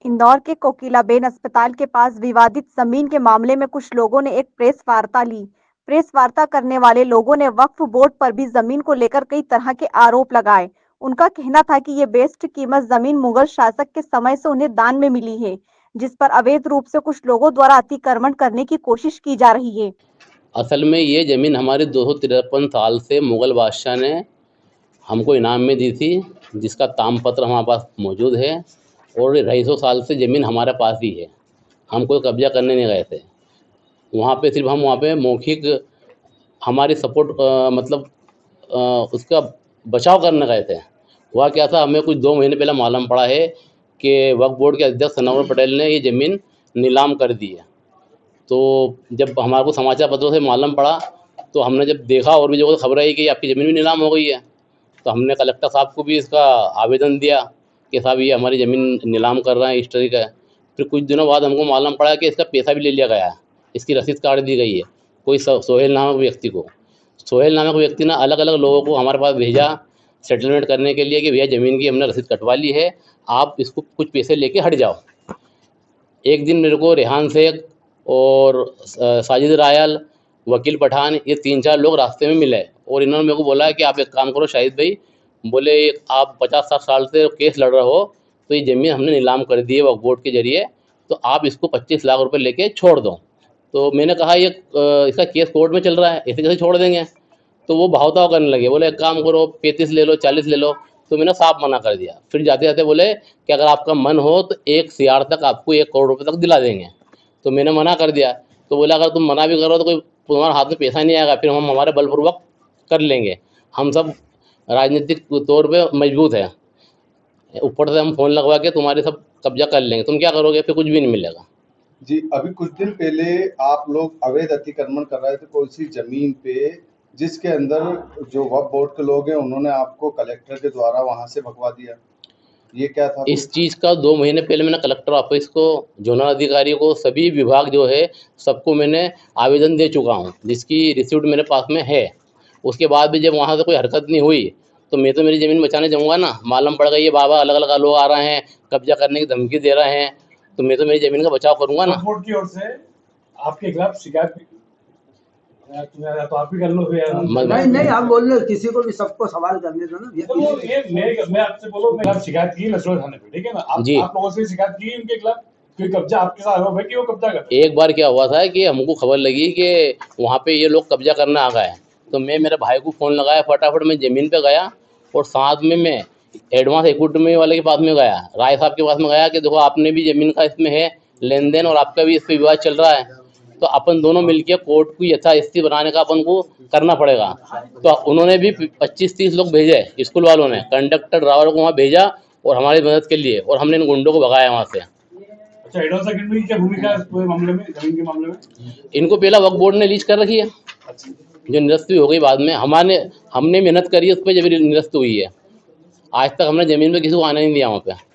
इंदौर के कोकिलाबेन अस्पताल के पास विवादित जमीन के मामले में कुछ लोगों ने एक प्रेस वार्ता ली। प्रेस वार्ता करने वाले लोगों ने वक्फ बोर्ड पर भी जमीन को लेकर कई तरह के आरोप लगाए। उनका कहना था कि ये बेस्ट कीमत जमीन मुगल शासक के समय से उन्हें दान में मिली है, जिस पर अवैध रूप से कुछ लोगों द्वारा अतिक्रमण करने की कोशिश की जा रही है। असल में ये ज़मीन हमारे 253 साल से मुग़ल बादशाह ने हमको इनाम में दी थी, जिसका तामपत्र हमारे पास मौजूद है और 250 साल से ज़मीन हमारे पास ही है। हम कोई कब्ज़ा करने नहीं गए थे। वहाँ पे सिर्फ हम वहाँ पे मौखिक हमारी सपोर्ट मतलब उसका बचाव करने गए थे। हुआ क्या था, हमें कुछ 2 महीने पहले मालूम पड़ा है कि वक्फ बोर्ड के अध्यक्ष सनोवर पटेल ने ये ज़मीन नीलाम कर दी है। तो जब हमारे को समाचार पत्रों से मालूम पड़ा, तो हमने जब देखा और भी जगहों से खबर आई कि आपकी ज़मीन भी नीलाम हो गई है, तो हमने कलेक्टर साहब को भी इसका आवेदन दिया कि साहब ये हमारी ज़मीन नीलाम कर रहे हैं, इस तरीके का। फिर कुछ दिनों बाद हमको मालूम पड़ा कि इसका पैसा भी ले लिया गया है, इसकी रसीद काट दी गई है कोई सोहेल नामक व्यक्ति को। सोहेल नामक व्यक्ति ने अलग अलग लोगों को हमारे पास भेजा सेटलमेंट करने के लिए कि भैया ज़मीन की हमने रसीद कटवा ली है, आप इसको कुछ पैसे लेके हट जाओ। एक दिन मेरे को रेहान शेख और साजिद रायल, वकील पठान, ये 3-4 लोग रास्ते में मिले और इन्होंने मेरे को बोला कि आप एक काम करो शाहिद भाई, बोले आप 50-60 साल से केस लड़ रहे हो, तो ये ज़मीन हमने नीलाम कर दी है वक्फ बोर्ड के ज़रिए, तो आप इसको 25 लाख रुपए लेके छोड़ दो। तो मैंने कहा ये इसका केस कोर्ट में चल रहा है, ऐसे कैसे छोड़ देंगे? तो वो भाव-ताव करने लगे, बोले एक काम करो 35 ले लो, 40 ले लो। तो मैंने साफ मना कर दिया। फिर जाते-जाते बोले कि अगर आपका मन हो तो 1 सीआर तक आपको 1 करोड़ रुपए तक दिला देंगे। तो मैंने मना कर दिया। तो बोला अगर तुम मना भी करो तो कोई तुम्हारे हाथ में पैसा नहीं आएगा, फिर हम हमारे बलपूर्वक कर लेंगे। हम सब राजनीतिक तौर पे मजबूत हैं। ऊपर से हम फ़ोन लगवा के तुम्हारे सब कब्ज़ा कर लेंगे, तुम क्या करोगे? फिर कुछ भी नहीं मिलेगा। जी, अभी कुछ दिन पहले आप लोग अवैध अतिक्रमण कर रहे थे कोई सी जमीन पे, जिसके अंदर जो वक्फ बोर्ड के लोग हैं उन्होंने आपको कलेक्टर के द्वारा वहां से भगवा दिया। ये क्या था? इस चीज़ का 2 महीने पहले मैंने कलेक्टर ऑफिस को, जोनल अधिकारी को, सभी विभाग जो है सबको मैंने आवेदन दे चुका हूँ, जिसकी रिसीप्ट मेरे पास में है। उसके बाद भी जब वहाँ से कोई हरकत नहीं हुई, तो मैं तो मेरी ज़मीन बचाने जाऊँगा ना। मालूम पड़ गई ये बाबा अलग-अलग लोग आ रहे हैं, कब्ज़ा करने की धमकी दे रहे हैं, तो मैं तो मेरी ज़मीन का बचाव करूँगा ना। वक्फ बोर्ड की ओर से आपके खिलाफ शिकायत भी तो आप भी कर लो फिर। नहीं आप बोल रहे हो, किसी को भी सबको सवाल करने दो ना। मैं आपसे बोलो, मैं खिलाफ शिकायत की नसरुल थाने पे, ठीक है ना? आप लोगों से शिकायत की उनके खिलाफ कोई कब्जा आपके साथ आरोप है कि वो कब्जा कर? एक बार क्या हुआ था कि हमको खबर लगी कि वहाँ पे ये लोग कब्जा करने आ गए, तो मैं मेरे भाई को फ़ोन लगाया, फटाफट मैं ज़मीन पे गया और साथ में मैं एडवांस इक्विटी वाले के पास में गया, राय साहब के पास में गया कि देखो आपने भी ज़मीन का इसमें है लेन देन और आपका भी इस पर विवाद चल रहा है, तो अपन दोनों मिलकर कोर्ट को यथास्थिति बनाने का अपन को करना पड़ेगा। तो उन्होंने भी 25-30 लोग भेजे, स्कूल वालों ने कंडक्टर ड्राइवर को वहाँ भेजा और हमारी मदद के लिए, और हमने इन गुंडों को भगाया वहाँ से। अच्छा, एडवांस एग्रीमेंट की क्या भूमिका है इस पूरे मामले में, जमीन के मामले में? इनको पहला वक्फ बोर्ड ने लीज कर रखी है, जो निरस्त भी हो गई बाद में। हमने मेहनत करी उस पर जब निरस्त हुई है। आज तक हमने ज़मीन पे किसी को आने नहीं दिया वहाँ पे।